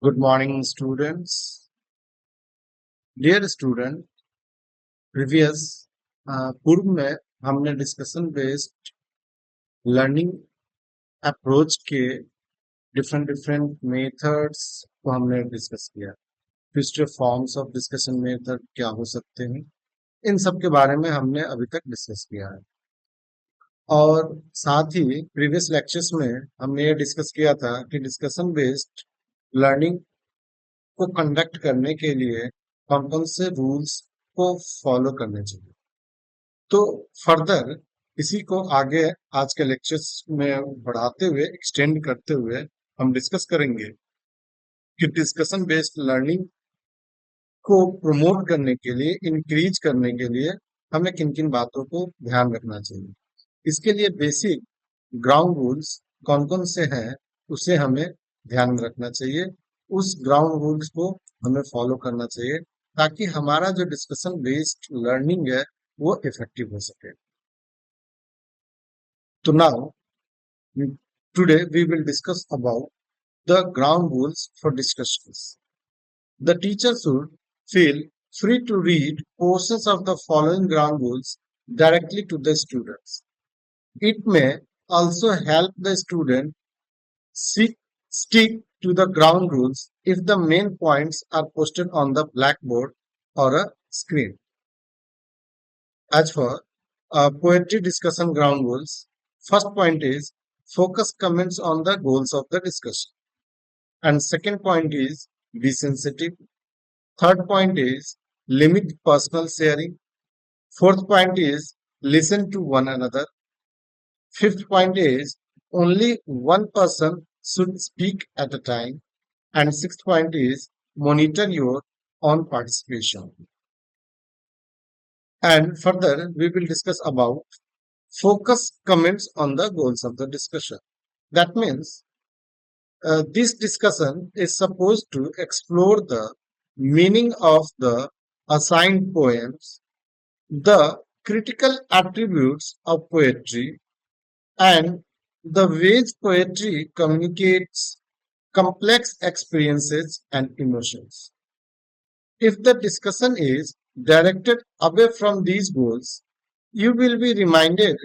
Good morning, students. Dear student, previous पूर्व में हमने डिस्कशन बेस्ड लर्निंग अप्रोच के डिफरेंट डिफरेंट मेथड्स को हमने डिस्कस किया। Future forms of discussion method क्या हो सकते हैं, इन सब के बारे में हमने अभी तक डिस्कस किया है। और साथ ही प्रीवियस लेक्चर्स में हमने ये डिस्कस किया था कि डिस्कशन बेस्ड लर्निंग को कंडक्ट करने के लिए कौन कौन से रूल्स को फॉलो करने चाहिए। तो फर्दर इसी को आगे आज के लेक्चर्स में बढ़ाते हुए एक्सटेंड करते हुए हम डिस्कस करेंगे कि डिस्कशन बेस्ड लर्निंग को प्रमोट करने के लिए, इंक्रीज करने के लिए हमें किन किन बातों को ध्यान रखना चाहिए। इसके लिए बेसिक ग्राउंड रूल्स कौन कौन से हैं उसे हमें ध्यान में रखना चाहिए। उस ग्राउंड रूल्स को हमें फॉलो करना चाहिए ताकि हमारा जो डिस्कशन बेस्ड लर्निंग है वो इफेक्टिव हो सके। तो now today we will discuss about the ground rules for discussions. The teacher should feel free to read portions of the following ground rules directly to the students. It may also help the student seek, stick to the ground rules if the main points are posted on the blackboard or a screen. As for poetry discussion ground rules, first point is focus comments on the goals of the discussion. And second point is be sensitive. Third point is limit personal sharing. Fourth point is listen to one another. Fifth point is only one person should speak at a time. And sixth point is monitor your own participation. And further, we will discuss about focus comments on the goals of the discussion. That means this discussion is supposed to explore the meaning of the assigned poems, the critical attributes of poetry, and the ways poetry communicates complex experiences and emotions. If the discussion is directed away from these goals, you will be reminded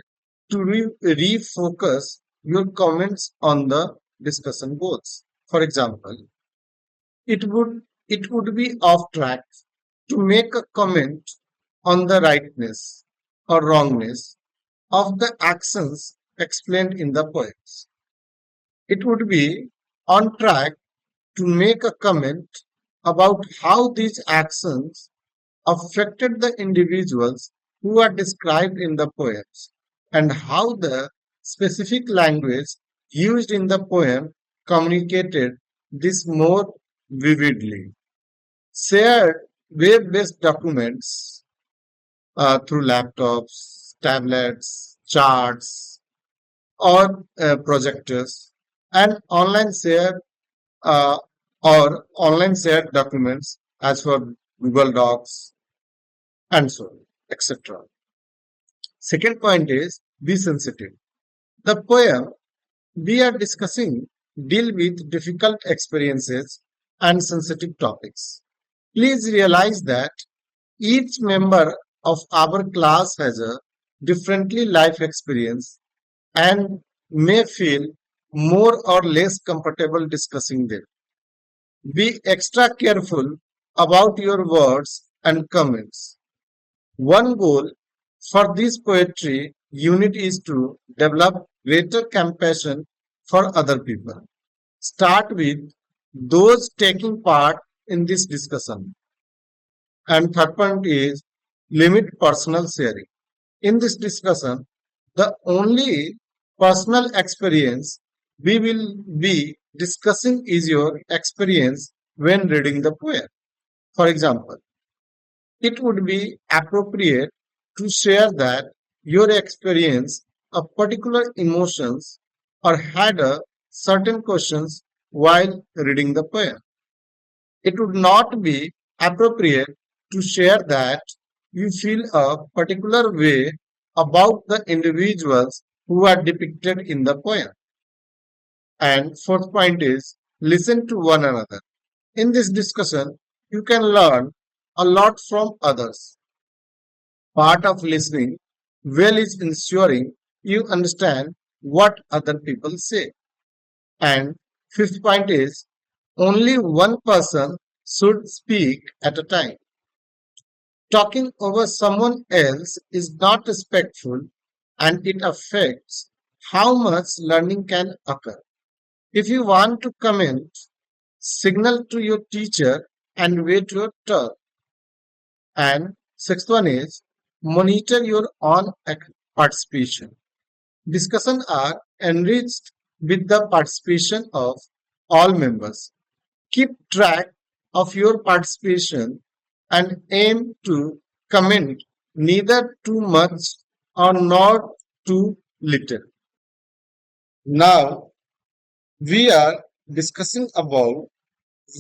to refocus your comments on the discussion goals. For example, it would be off track to make a comment on the rightness or wrongness of the actions explained in the poems. It would be on track to make a comment about how these actions affected the individuals who are described in the poems and how the specific language used in the poem communicated this more vividly. Shared web-based documents through laptops, tablets, charts, or projectors, and uh, online shared documents as for Google Docs and so on, etc. Second point is be sensitive. The poem we are discussing deal with difficult experiences and sensitive topics. Please realize that each member of our class has a differently life experience and may feel more or less comfortable discussing them. Be extra careful about your words and comments. One goal for this poetry unit is to develop greater compassion for other people. Start with those taking part in this discussion. And third point is limit personal sharing. In this discussion, the only personal experience we will be discussing is your experience when reading the poem. For example, it would be appropriate to share that your experience of particular emotions or had a certain questions while reading the poem. It would not be appropriate to share that you feel a particular way about the individuals who are depicted in the poem. And fourth point is listen to one another. In this discussion, you can learn a lot from others. Part of listening well is ensuring you understand what other people say. And fifth point is only one person should speak at a time. Talking over someone else is not respectful and it affects how much learning can occur. If you want to comment, signal to your teacher and wait your turn. And sixth one is monitor your own participation. Discussions are enriched with the participation of all members. Keep track of your participation and aim to comment neither too much or not too little. Now we are discussing about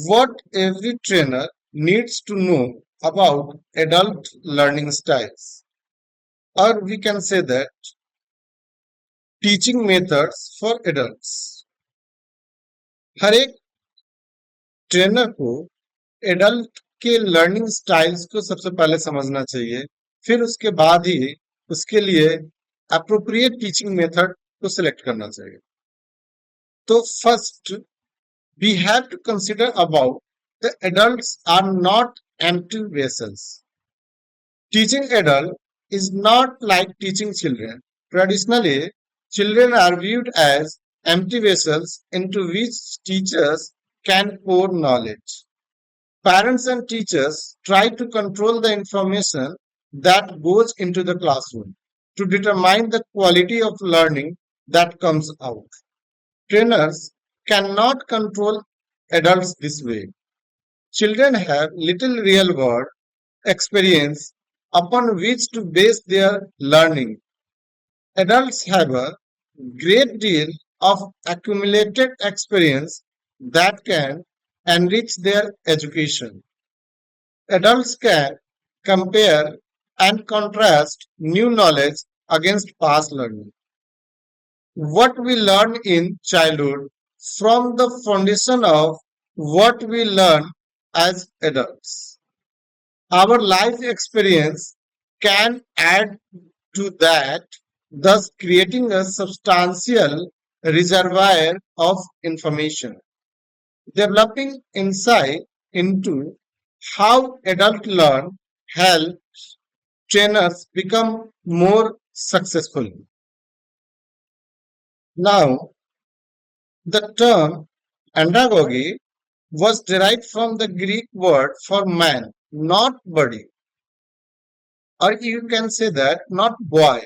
what every trainer needs to know about adult learning styles, or we can say that teaching methods for adults. हर एक trainer को adult के learning styles को सबसे पहले समझना चाहिए, फिर उसके बाद ही उसके लिए अप्रोप्रिएट टीचिंग मेथड को सिलेक्ट करना चाहिए. तो first we have to consider about the adults are not empty vessels. Teaching adult is not like teaching children. Traditionally, children are viewed as empty vessels into which teachers can pour knowledge. Parents and teachers try to control the information that goes into the classroom to determine the quality of learning that comes out. Trainers cannot control adults this way. Children have little real world experience upon which to base their learning. Adults have a great deal of accumulated experience that can enrich their education. Adults can compare and contrast new knowledge against past learning. What we learn in childhood from the foundation of what we learn as adults. Our life experience can add to that, thus creating a substantial reservoir of information. Developing insight into how adults learn helps trainers become more successful. Now, the term andragogy was derived from the Greek word for man, not body, or you can say that not boy.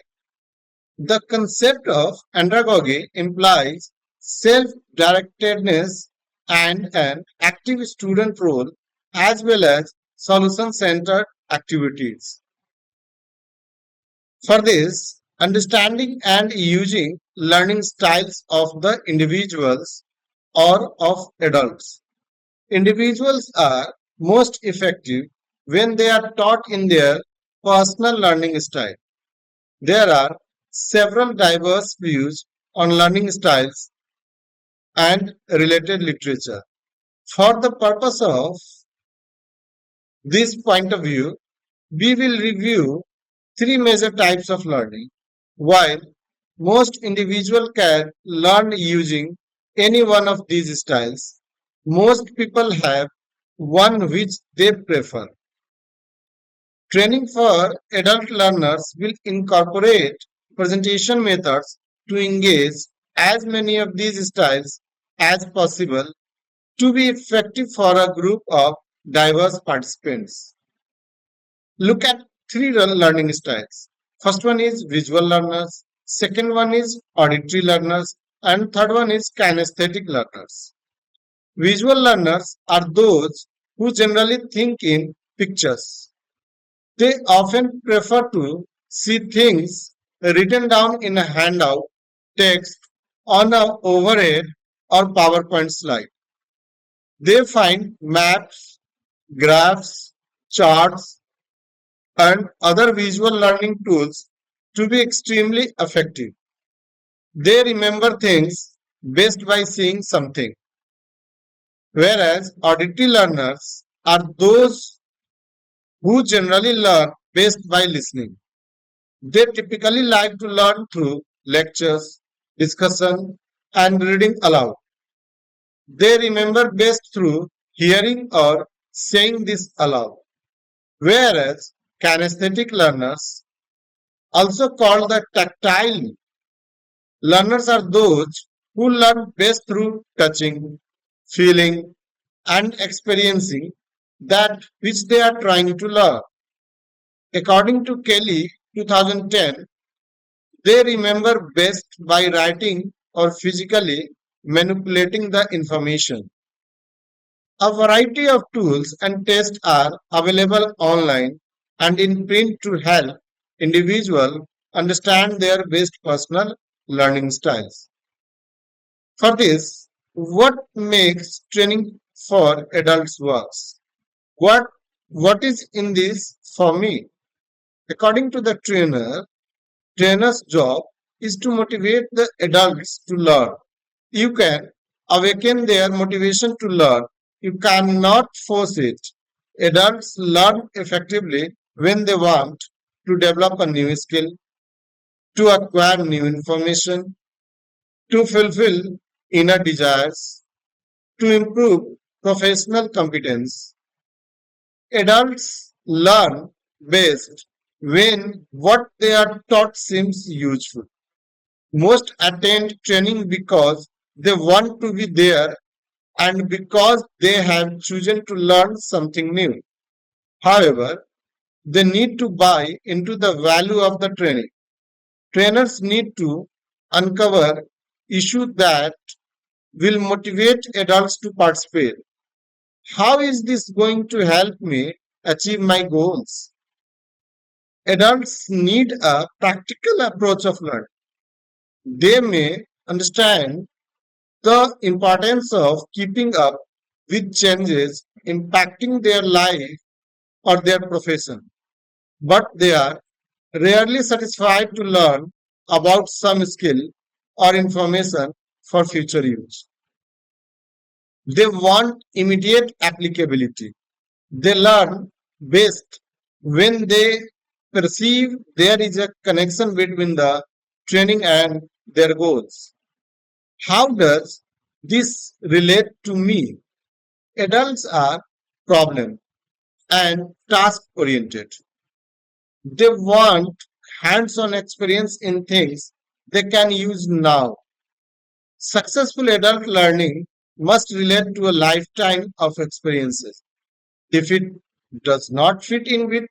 The concept of andragogy implies self-directedness and an active student role as well as solution-centered activities. For this, understanding and using learning styles of the individuals or of adults. Individuals are most effective when they are taught in their personal learning style. There are several diverse views on learning styles and related literature. For the purpose of this point of view, we will review three major types of learning. While most individuals can learn using any one of these styles, most people have one which they prefer. Training for adult learners will incorporate presentation methods to engage as many of these styles as possible to be effective for a group of diverse participants. Look at three learning styles. First one is visual learners, second one is auditory learners, and third one is kinesthetic learners. Visual learners are those who generally think in pictures. They often prefer to see things written down in a handout, text on a overhead or PowerPoint slide. They find maps, graphs, charts, and other visual learning tools to be extremely effective. They remember things best by seeing something. whereas auditory learners are those who generally learn best by listening. They typically like to learn through lectures, discussion, and reading aloud. They remember best through hearing or saying this aloud. Whereas kinesthetic learners, also called the tactile learners, are those who learn best through touching, feeling, and experiencing that which they are trying to learn. According to Kelly 2010, they remember best by writing or physically manipulating the information. A variety of tools and tests are available online and in print to help individuals understand their best personal learning styles. For this, what makes training for adults works? What what is in this for me? According to the trainer's job is to motivate the adults to learn. You can awaken their motivation to learn. You cannot force it. Adults learn effectively when they want to develop a new skill, to acquire new information, to fulfill inner desires, to improve professional competence. Adults learn best when what they are taught seems useful. Most attend training because they want to be there and because they have chosen to learn something new. However, they need to buy into the value of the training. Trainers need to uncover issues that will motivate adults to participate. How is this going to help me achieve my goals? Adults need a practical approach of learning. They may understand the importance of keeping up with changes impacting their life or their profession, but they are rarely satisfied to learn about some skill or information for future use. They want immediate applicability. They learn best when they perceive there is a connection between the training and their goals. How does this relate to me? Adults are problem and task oriented. They want hands on experience in things they can use now. Successful adult learning must relate to a lifetime of experiences. If it does not fit in with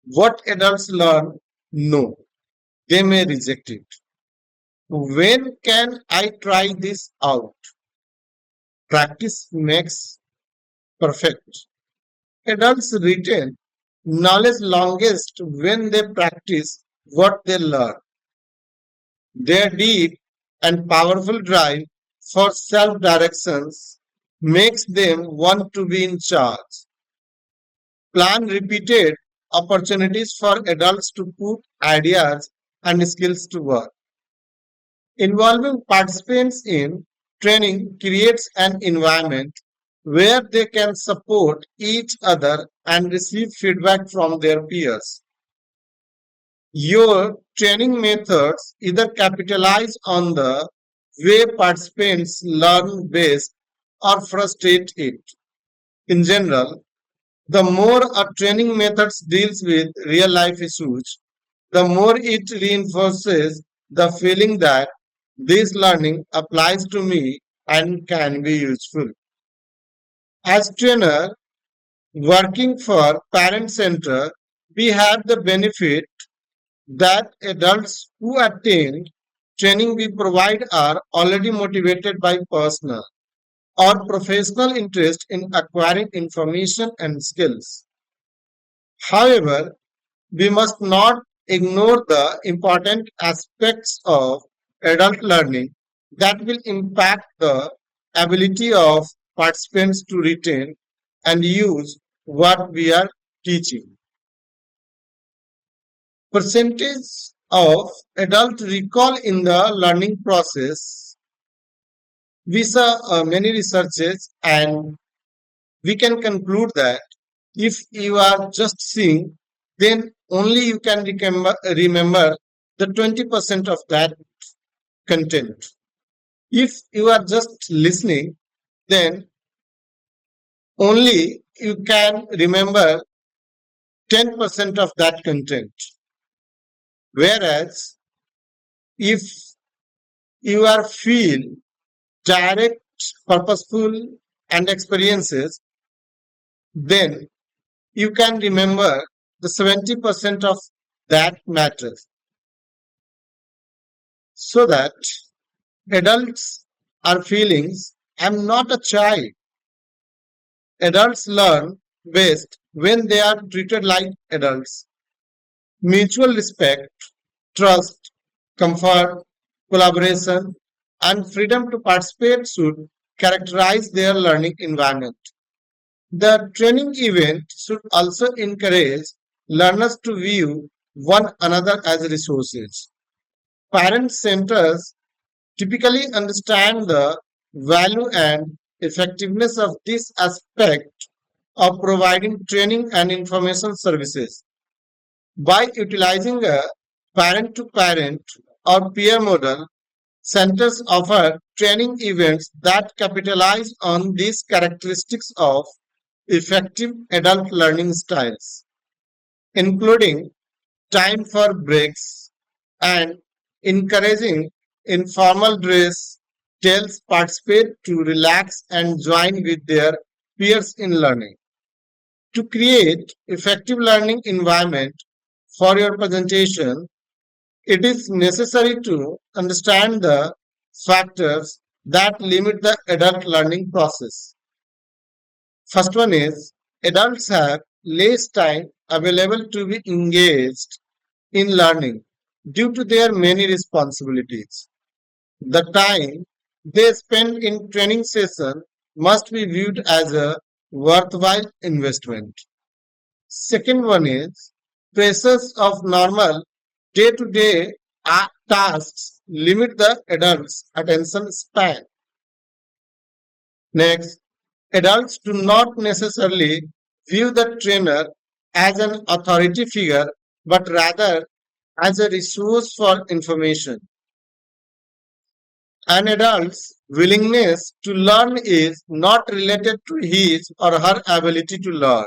what adults learn, no, they may reject it. When can I try this out? Practice makes perfect. Adults retain knowledge longest when they practice what they learn. Their deep and powerful drive for self directions makes them want to be in charge. Plan repeated opportunities for adults to put ideas and skills to work. Involving participants in training creates an environment where they can support each other and receive feedback from their peers. Your training methods either capitalize on the way participants learn best or frustrate it. In general, the more a training methods deals with real life issues, the more it reinforces the feeling that this learning applies to me and can be useful. As trainer working for Parent Center, we have the benefit that adults who attend training we provide are already motivated by personal or professional interest in acquiring information and skills. However, we must not ignore the important aspects of adult learning that will impact the ability of participants to retain and use what we are teaching. Percentage of adult recall in the learning process. We saw many researches, and we can conclude that if you are just seeing, then only you can remember the 20% of that content. If you are just listening, then only you can remember 10% of that content. Whereas if you are feel direct, purposeful, and experiences, then you can remember the 70% of that matters. So that adults are feelings. I'm not a child. Adults learn best when they are treated like adults. Mutual respect, trust, comfort, collaboration, and freedom to participate should characterize their learning environment. The training event should also encourage learners to view one another as resources. Parent centers typically understand the value and effectiveness of this aspect of providing training and information services. By utilizing a parent to parent or peer model, centers offer training events that capitalize on these characteristics of effective adult learning styles, including time for breaks and encouraging informal dress tells participate to relax and join with their peers in learning. To create effective learning environment for your presentation, it is necessary to understand the factors that limit the adult learning process. First one is adults have less time available to be engaged in learning due to their many responsibilities. The time they spend in training session must be viewed as a worthwhile investment. Second one is pressures of normal day-to-day tasks limit the adult's attention span. Next, adults do not necessarily view the trainer as an authority figure but rather as a resource for information. An adult's willingness to learn is not related to his or her ability to learn.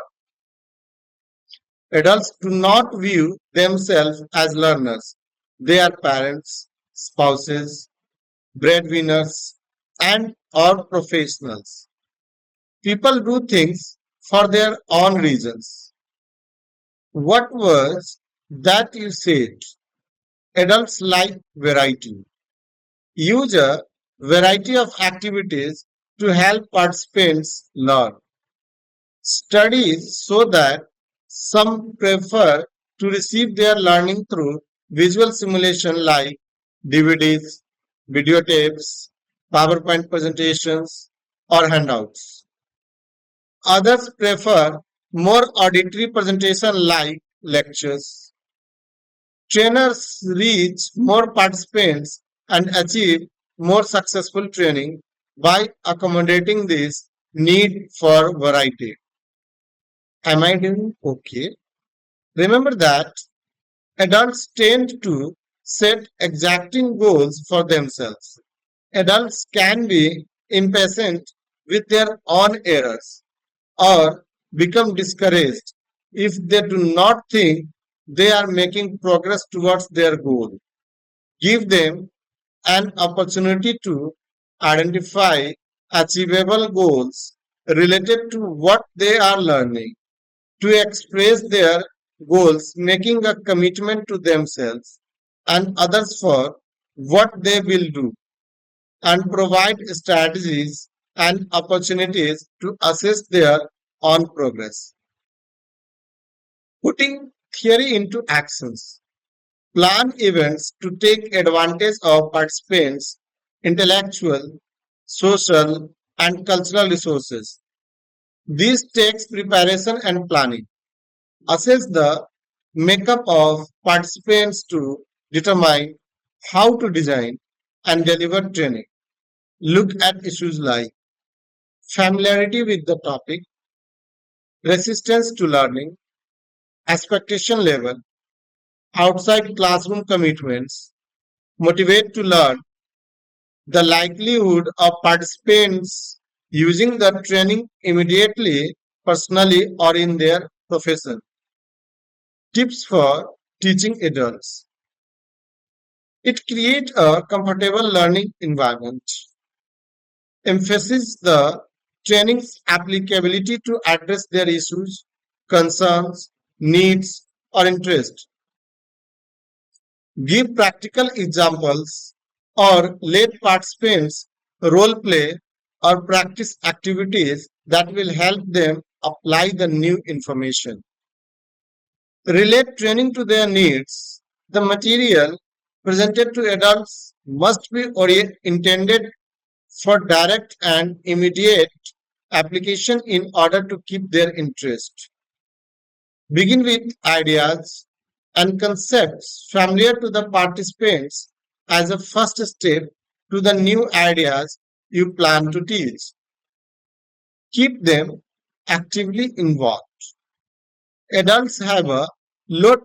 Adults do not view themselves as learners. They are parents, spouses, breadwinners, and or professionals. People do things for their own reasons. What was that you said? Adults like variety. Use a variety of activities to help participants learn. Studies show that some prefer to receive their learning through visual simulation like DVDs, videotapes, PowerPoint presentations, or handouts. Others prefer more auditory presentation like lectures. Trainers reach more participants and achieve more successful training by accommodating this need for variety. Am I doing okay? Remember that adults tend to set exacting goals for themselves. Adults can be impatient with their own errors or become discouraged if they do not think they are making progress towards their goal. Give them an opportunity to identify achievable goals related to what they are learning, to express their goals, making a commitment to themselves and others for what they will do, and provide strategies and opportunities to assess their own progress. Putting theory into actions. Plan events to take advantage of participants' intellectual, social, and cultural resources. This takes preparation and planning. Assess the makeup of participants to determine how to design and deliver training. look at issues like familiarity with the topic, resistance to learning, expectation level, outside classroom commitments, motivate to learn, the likelihood of participants using the training immediately, personally, or in their profession. Tips for teaching adults. It creates a comfortable learning environment. Emphasizes the training's applicability to address their issues, concerns, needs, or interests. Give practical examples or let participants role play or practice activities that will help them apply the new information. Relate training to their needs. The material presented to adults must be intended for direct and immediate application in order to keep their interest. Begin with ideas and concepts familiar to the participants as a first step to the new ideas you plan to teach. Keep them actively involved. Adults have a low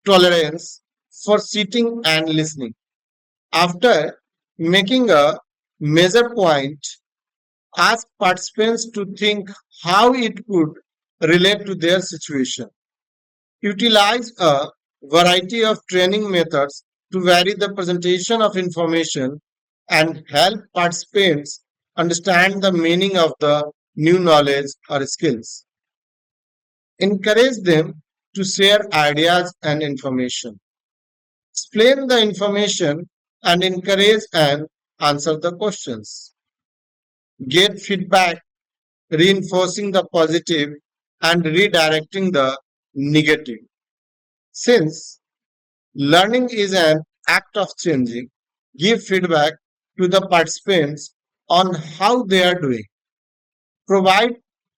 tolerance for sitting and listening. After making a major point, ask participants to think how it could relate to their situation. Utilize a variety of training methods to vary the presentation of information and help participants understand the meaning of the new knowledge or skills. Encourage them to share ideas and information. Explain the information and encourage and answer the questions. Get feedback, reinforcing the positive and redirecting the negative. Since learning is an act of changing, give feedback to the participants on how they are doing. Provide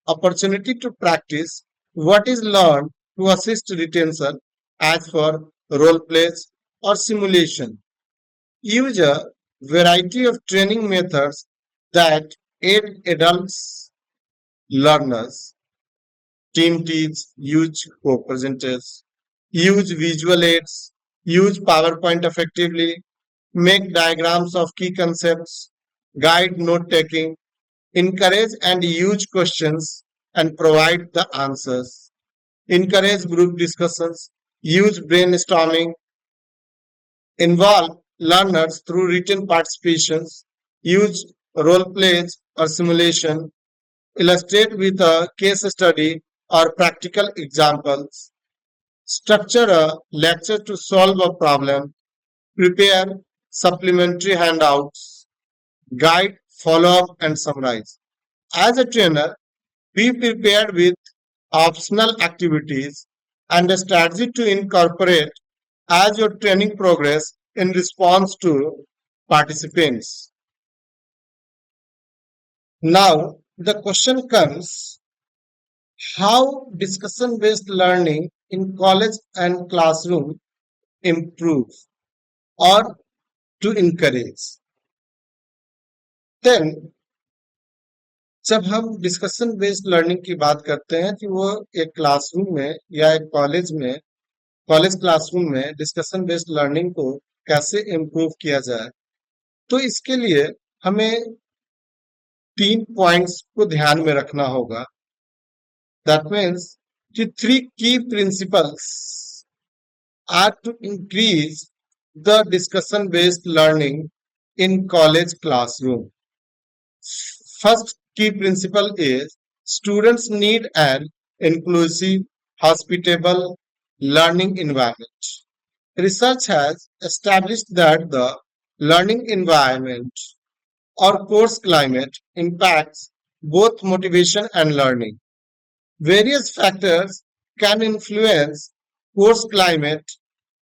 opportunity to practice what is learned to assist retention as for role plays or simulation. Use a variety of training methods that aid adults learners. Team teach, use co-presenters, use visual aids, use PowerPoint effectively, make diagrams of key concepts, guide note taking, encourage and use questions and provide the answers, encourage group discussions, use brainstorming, involve learners through written participations, use role plays or simulation, illustrate with a case study or practical examples, structure a lecture to solve a problem, prepare supplementary handouts, guide, follow up, and summarize. As a trainer, be prepared with optional activities and a strategy to incorporate as your training progress in response to participants. Now, the question comes how discussion based learning in college and classroom improve or to encourage. Then जब हम discussion based learning की बात करते हैं कि वो एक classroom में या एक कॉलेज क्लासरूम में डिस्कशन बेस्ड लर्निंग को कैसे इम्प्रूव किया जाए तो इसके लिए हमें 3 पॉइंट्स को ध्यान में रखना होगा दैट मीन्स कि 3 key principles are to increase the discussion based learning in college classroom. First key principle is students need an inclusive, hospitable learning environment. Research has established that the learning environment or course climate impacts both motivation and learning. Various factors can influence course climate,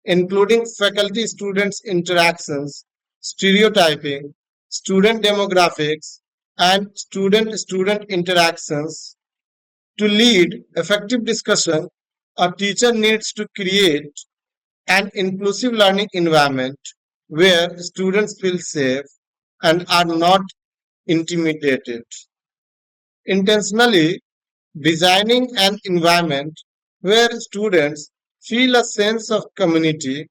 including faculty students interactions, stereotyping, student demographics, and student student interactions. To lead effective discussion, a teacher needs to create an inclusive learning environment where students feel safe, and are not intimidated. Intentionally designing an environment where students feel a sense of community,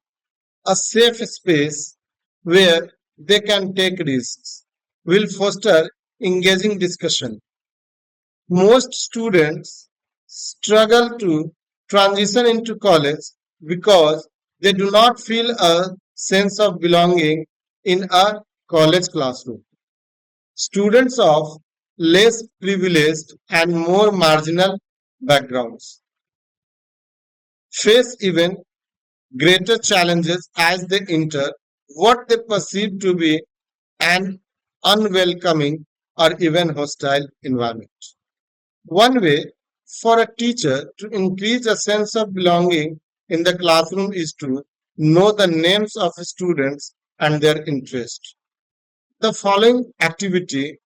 a safe space where they can take risks, will foster engaging discussion. Most students struggle to transition into college because they do not feel a sense of belonging in a college classroom. Students of less privileged and more marginal backgrounds face even greater challenges as they enter what they perceive to be an unwelcoming or even hostile environment. One way for a teacher to increase a sense of belonging in the classroom is to know the names of students and their interests. The following activity,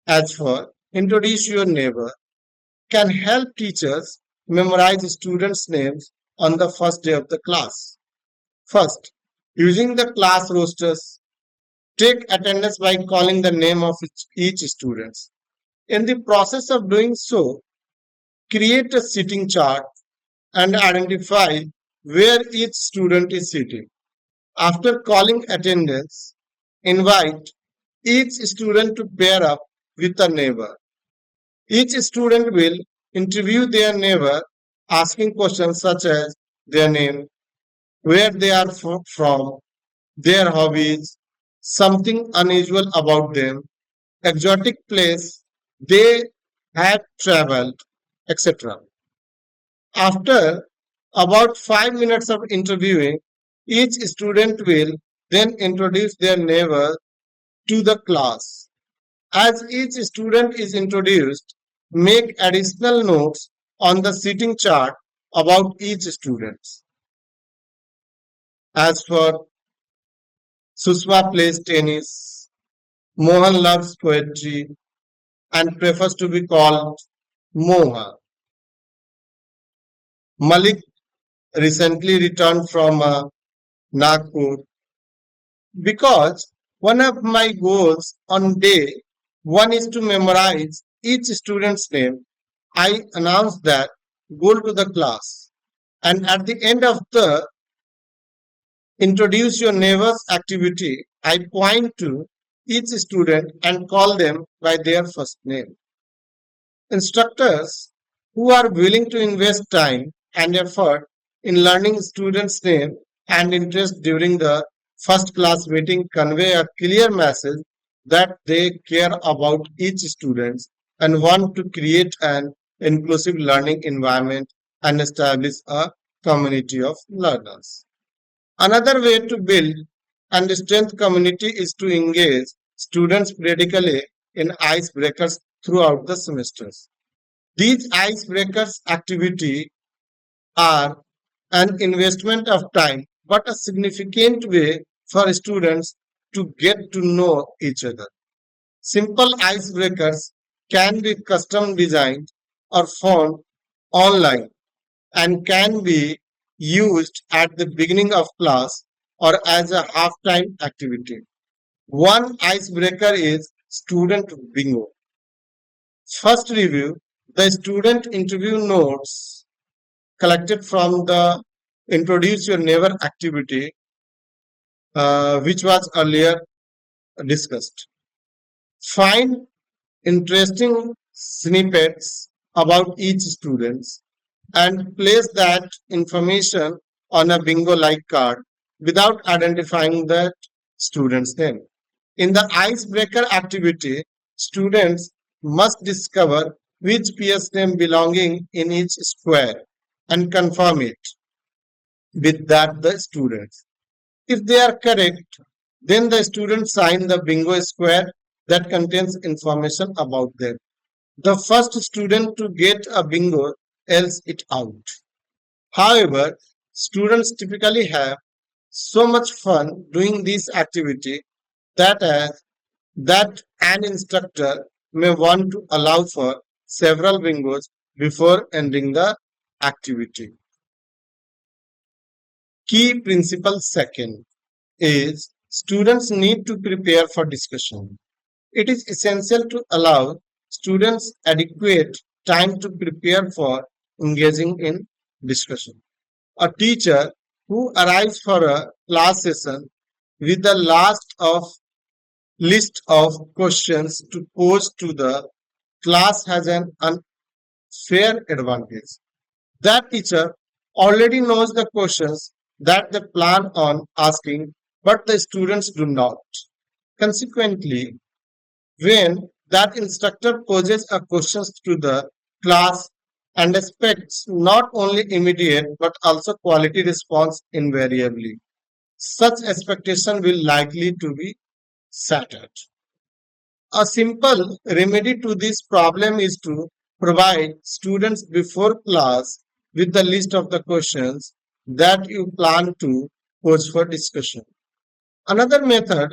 as for introduce your neighbor, can help teachers memorize students' names on the first day of the class. First, using the class rosters, take attendance by calling the name of each student. In the process of doing so, create a sitting chart and identify where each student is sitting. After calling attendance, invite each student to pair up with a neighbor. Each student will interview their neighbor, asking questions such as their name, where they are from, their hobbies, something unusual about them, exotic place they have traveled, etc. After about 5 minutes of interviewing, each student will then introduce their neighbor to the class. As each student is introduced, make additional notes on the seating chart about each student. As for Susma plays tennis, Mohan loves poetry and prefers to be called Moha. Malik recently returned from Nagpur because one of my goals on day one is to memorize each student's name. I announce that goal to the class, and at the end of the introduce your neighbors activity, I point to each student and call them by their first name. Instructors who are willing to invest time and effort in learning students' name and interest during the first class meeting convey a clear message that they care about each student and want to create an inclusive learning environment and establish a community of learners. Another way to build and strengthen community is to engage students periodically in icebreakers throughout the semesters. These icebreakers activity are an investment of time, but a significant way for students to get to know each other. Simple icebreakers can be custom designed or found online and can be used at the beginning of class or as a halftime activity. One icebreaker is student bingo. First review the student interview notes collected from the introduce your neighbor activity, which was earlier discussed. Find interesting snippets about each student and place that information on a bingo like card without identifying that student's name. In the icebreaker activity, students must discover which peer's name belonging in each square and confirm it with that the students. If they are correct, then the students sign the bingo square that contains information about them. The first student to get a bingo else it out. However, students typically have so much fun doing this activity that an instructor may want to allow for several bingos before ending the activity. Key principle second is students need to prepare for discussion. It is essential to allow students adequate time to prepare for engaging in discussion. A teacher who arrives for a class session with the list of questions to pose to the class has an unfair advantage. That teacher already knows the questions that they plan on asking, but the students do not. Consequently, when that instructor poses a question to the class and expects not only immediate but also quality response invariably, such expectation will likely to be shattered. A simple remedy to this problem is to provide students before class with the list of the questions that you plan to pose for discussion. Another method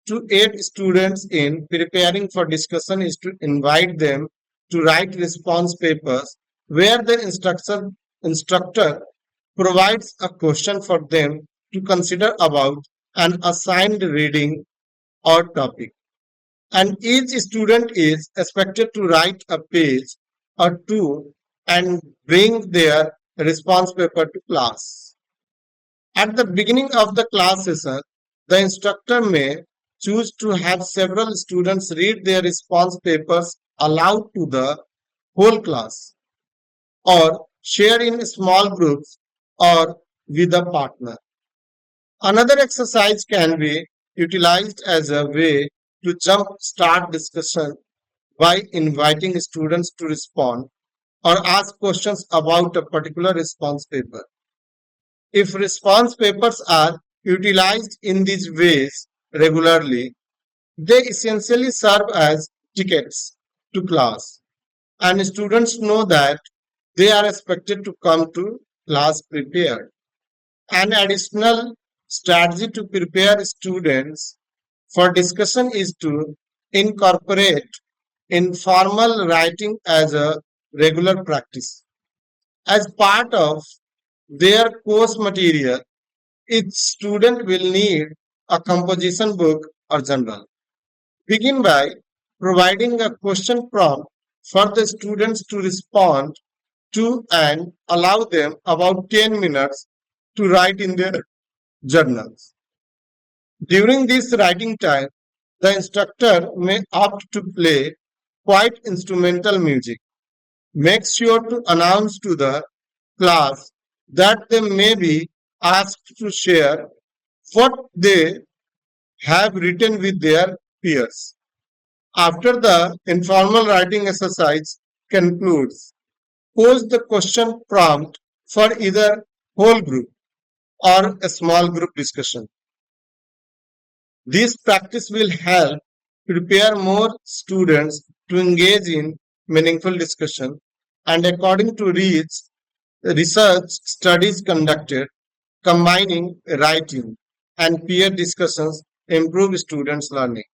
to aid students in preparing for discussion is to invite them to write response papers where the instructor provides a question for them to consider about an assigned reading or topic, and each student is expected to write a page or two and bring their response paper to class. At the beginning of the class session, the instructor may choose to have several students read their response papers aloud to the whole class, or share in small groups, or with a partner. Another exercise can be utilized as a way to jump start discussion by inviting students to respond or ask questions about a particular response paper. If response papers are utilized in these ways regularly, they essentially serve as tickets to class, and students know that they are expected to come to class prepared. An additional strategy to prepare students for discussion is to incorporate informal writing as a regular practice. As part of their course material, each student will need a composition book or journal. Begin by providing a question prompt for the students to respond to and allow them about 10 minutes to write in their journals. During this writing time, the instructor may opt to play quiet instrumental music. Make sure to announce to the class that they may be asked to share what they have written with their peers. After the informal writing exercise concludes, pose the question prompt for either whole group or a small group discussion. This practice will help prepare more students to engage in meaningful discussion, and according to research studies conducted, combining writing and peer discussions improve students' learning.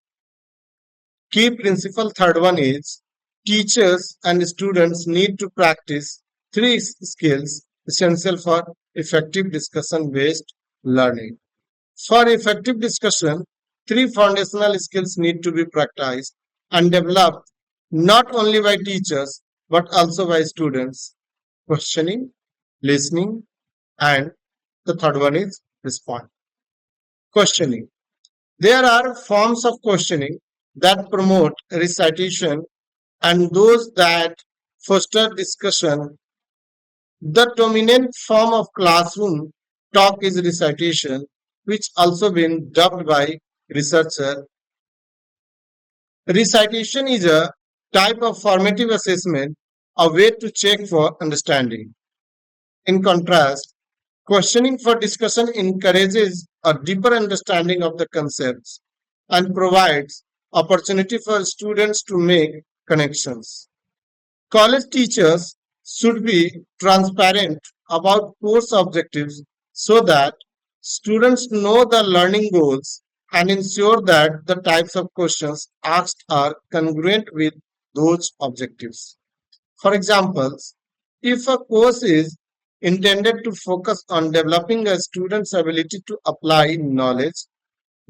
Key principle third one is teachers and students need to practice three skills essential for effective discussion based learning. For effective discussion, three foundational skills need to be practiced and developed not only by teachers but also by students: questioning, listening, and the third one is respond. Questioning. There are forms of questioning that promote recitation and those that foster discussion. The dominant form of classroom talk is recitation, which also been dubbed by researcher. Recitation is a type of formative assessment, a way to check for understanding. In contrast, questioning for discussion encourages a deeper understanding of the concepts and provides opportunity for students to make connections. College teachers should be transparent about course objectives so that students know the learning goals and ensure that the types of questions asked are congruent with those objectives. For example, if a course is intended to focus on developing a student's ability to apply knowledge,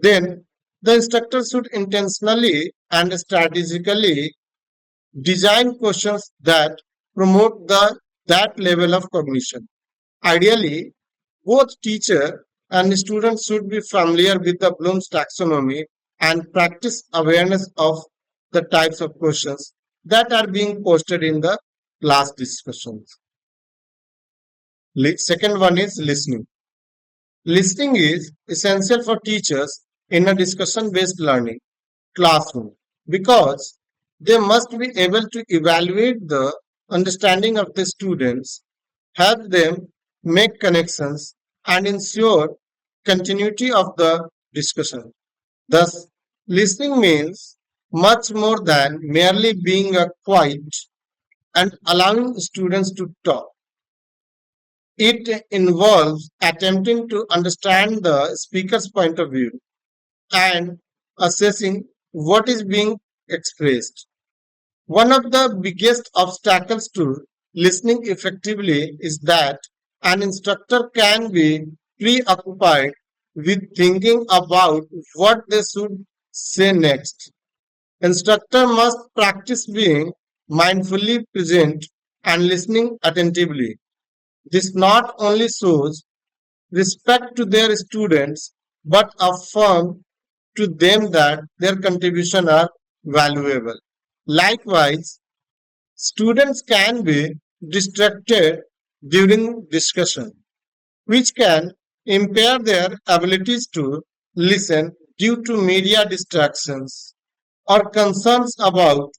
Then the instructor should intentionally and strategically design questions that promote that level of cognition. Ideally, both teacher and students should be familiar with the Bloom's taxonomy and practice awareness of the types of questions that are being posted in the class discussions. Second one is listening. Listening is essential for teachers in a discussion based learning classroom because they must be able to evaluate the understanding of the students, help them make connections, and ensure continuity of the discussion. Thus, listening means much more than merely being a quiet and allowing students to talk. It involves attempting to understand the speaker's point of view and assessing what is being expressed. One of the biggest obstacles to listening effectively is that an instructor can be preoccupied with thinking about what they should say next. Instructor must practice being mindfully present and listening attentively. This not only shows respect to their students but affirm to them that their contribution are valuable. Likewise, students can be distracted during discussion, which can impair their abilities to listen due to media distractions or concerns about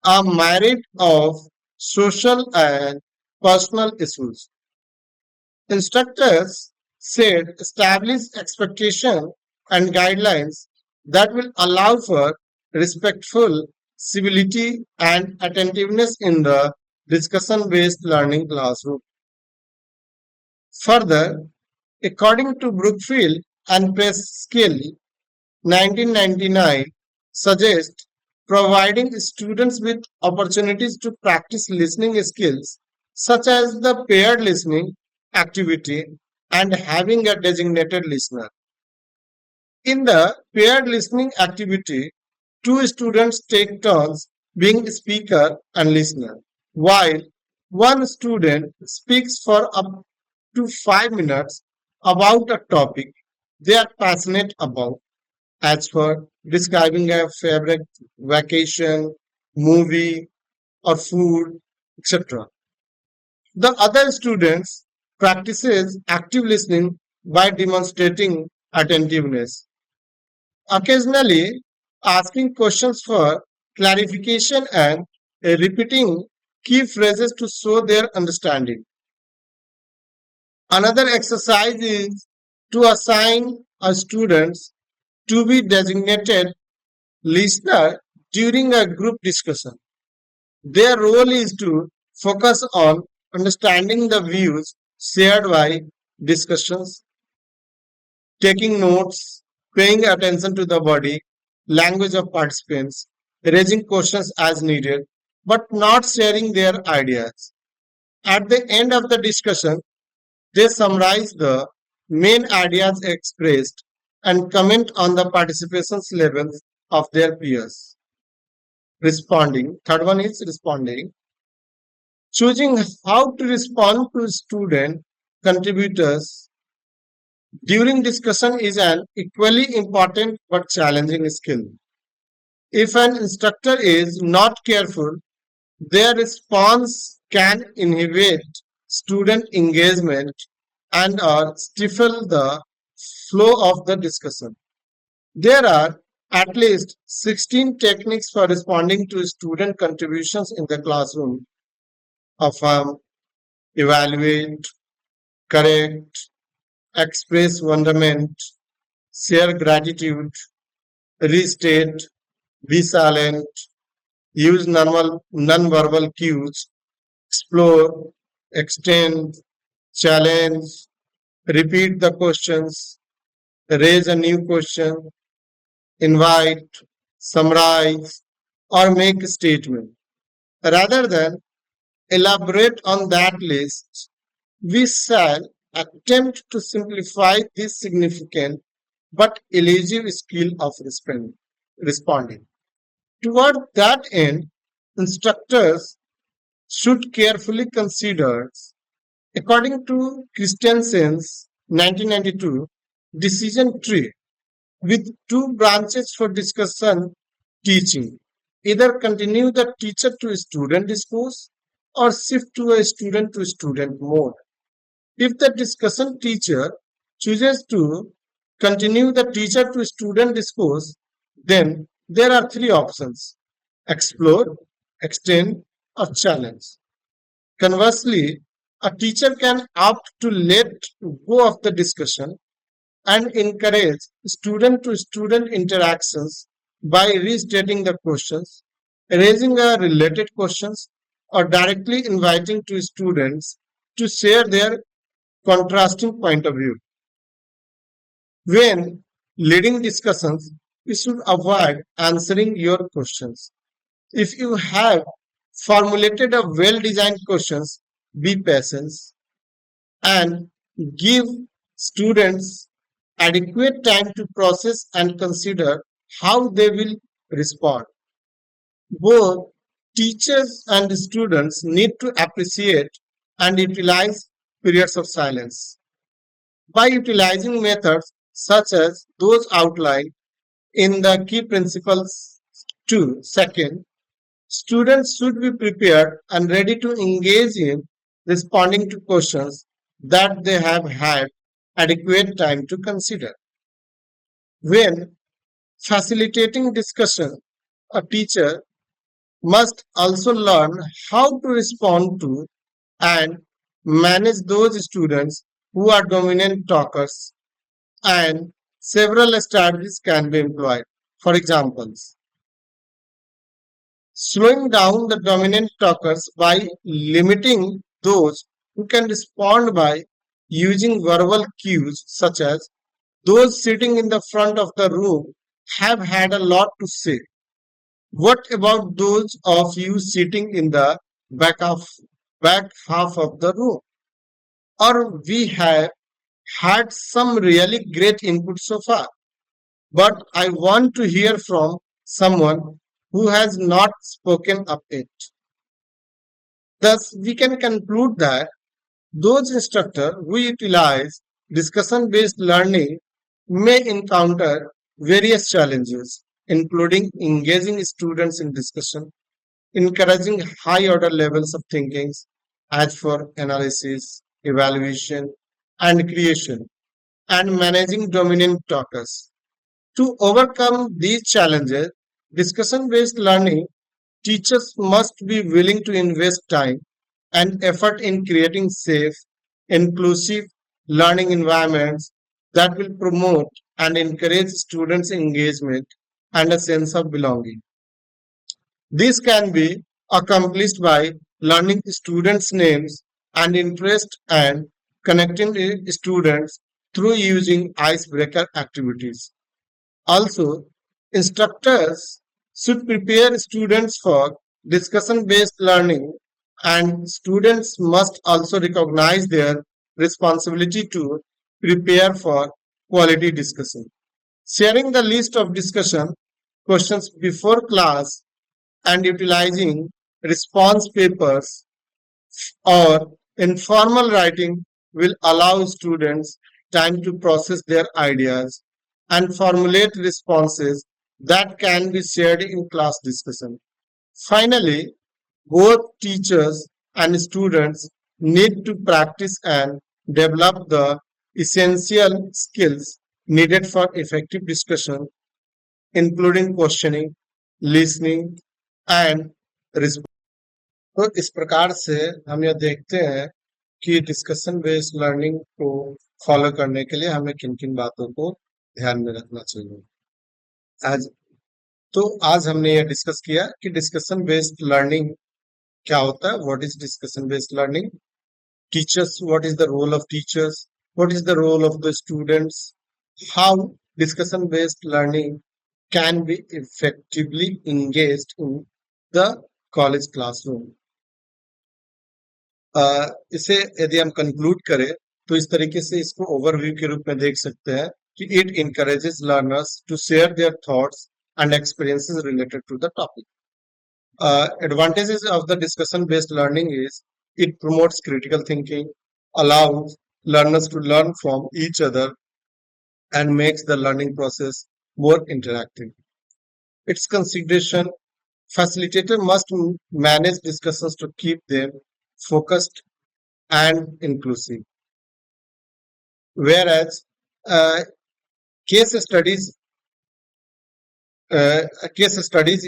a myriad of social and personal issues. Instructors said establish expectation and guidelines that will allow for respectful civility and attentiveness in the discussion based learning classroom. Further, according to Brookfield and Presskill 1999 suggests providing students with opportunities to practice listening skills such as the paired listening activity and having a designated listener. In the paired listening activity, two students take turns being speaker and listener, while one student speaks for up to 5 minutes about a topic they are passionate about, as for describing a favorite vacation, movie, or food, etc. The other students practices active listening by demonstrating attentiveness, occasionally asking questions for clarification and repeating key phrases to show their understanding. Another exercise is to assign a students to be designated listener during a group discussion. Their role is to focus on understanding the views shared by discussions, taking notes, paying attention to the body, language of participants, raising questions as needed, but not sharing their ideas. At the end of the discussion, they summarize the main ideas expressed and comment on the participation's levels of their peers. Responding. Third one is responding. Choosing how to respond to student contributors during discussion is an equally important but challenging skill. If an instructor is not careful, their response can inhibit student engagement and or stifle the flow of the discussion. There are at least 16 techniques for responding to student contributions in the classroom: affirm, evaluate, correct, express wonderment, share gratitude, restate, be silent, use non-verbal cues, explore, extend, challenge, repeat the questions, raise a new question, invite, summarize, or make a statement. Rather than elaborate on that list, we shall attempt to simplify this significant but elusive skill of responding. Toward that end, instructors should carefully consider, according to Christensen's 1992 decision tree, with two branches for discussion teaching. Either continue the teacher to student discourse or shift to a student to student mode. If the discussion teacher chooses to continue the teacher to student discourse, then there are three options: explore, extend, or challenge. Conversely, a teacher can opt to let go of the discussion and encourage student to student interactions by restating the questions, raising a related questions, or directly inviting to students to share their contrasting point of view. When leading discussions, you should avoid answering your questions. If you have formulated a well-designed questions, be patient and give students adequate time to process and consider how they will respond. Both teachers and students need to appreciate and utilize periods of silence. By utilizing methods such as those outlined in the key principles 2, second, students should be prepared and ready to engage in responding to questions that they have had adequate time to consider. When facilitating discussion, a teacher must also learn how to respond to and manage those students who are dominant talkers, and several strategies can be employed. For example, slowing down the dominant talkers by limiting those who can respond by using verbal cues such as those sitting in the front of the room have had a lot to say. What about those of you sitting in the back of back half of the room? Or we have had some really great input so far, but I want to hear from someone who has not spoken up yet. Thus, we can conclude that those instructors who utilize discussion based learning may encounter various challenges, including engaging students in discussion, encouraging high order levels of thinking as for analysis, evaluation, and creation, and managing dominant talkers. To overcome these challenges, discussion based learning teachers must be willing to invest time and effort in creating safe, inclusive learning environments that will promote and encourage students' engagement and a sense of belonging. This can be accomplished by learning students' names and interest and connecting the students through using icebreaker activities. Also, instructors should prepare students for discussion based learning, and students must also recognize their responsibility to prepare for quality discussion. Sharing the list of discussion questions before class and utilizing response papers or informal writing will allow students time to process their ideas and formulate responses that can be shared in class discussion. Finally, both teachers and students need to practice and develop the essential skills needed for effective discussion, including questioning, listening, and response. तो इस प्रकार से हम यह देखते हैं कि discussion based learning को फॉलो करने के लिए हमें किन किन बातों को ध्यान में रखना चाहिए। आज आज हमने यह डिस्कस किया कि डिस्कशन बेस्ड लर्निंग क्या होता है, what is discussion based learning, teachers, what is the role of teachers, what is the role of the students, how discussion based learning can be effectively engaged in the college classroom। इसे यदि हम conclude करें तो इस तरीके से इसको overview के रूप में देख सकते हैं कि it encourages learners to share their thoughts and experiences related to the topic. Advantages of the discussion-based learning is it promotes critical thinking, allows learners to learn from each other, and makes the learning process more interactive. Its consideration facilitator must manage discussions to keep them focused and inclusive. Whereas uh, case studies case studies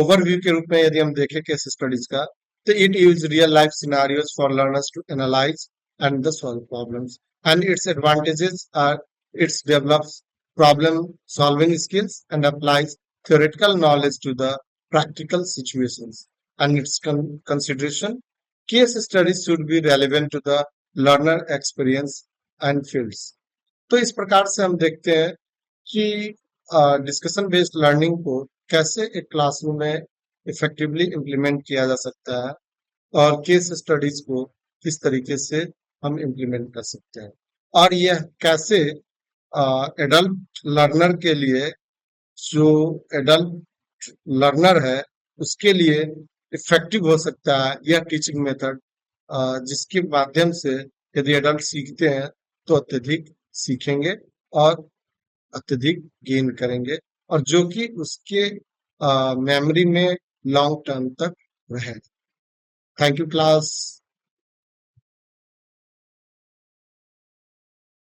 overview के रूप में यदि हम देखें case studies का तो it use real life scenarios for learners to analyse and the solve problems and its advantages are its develops problem solving skills and applies theoretical knowledge to the practical situations and its consideration case studies should be relevant to the learner experience and fields. तो इस प्रकार से हम देखते हैं कि discussion based learning को कैसे एक क्लासरूम में इफेक्टिवली इम्प्लीमेंट किया जा सकता है और केस स्टडीज को किस तरीके से हम इम्प्लीमेंट कर सकते हैं और यह कैसे एडल्ट लर्नर के लिए जो एडल्ट लर्नर है उसके लिए इफेक्टिव हो सकता है यह टीचिंग मेथड जिसके माध्यम से यदि एडल्ट सीखते हैं तो अत्यधिक सीखेंगे और अत्यधिक गेन करेंगे और जो कि उसके मेमोरी में लॉन्ग टर्म तक रहे. Thank you class.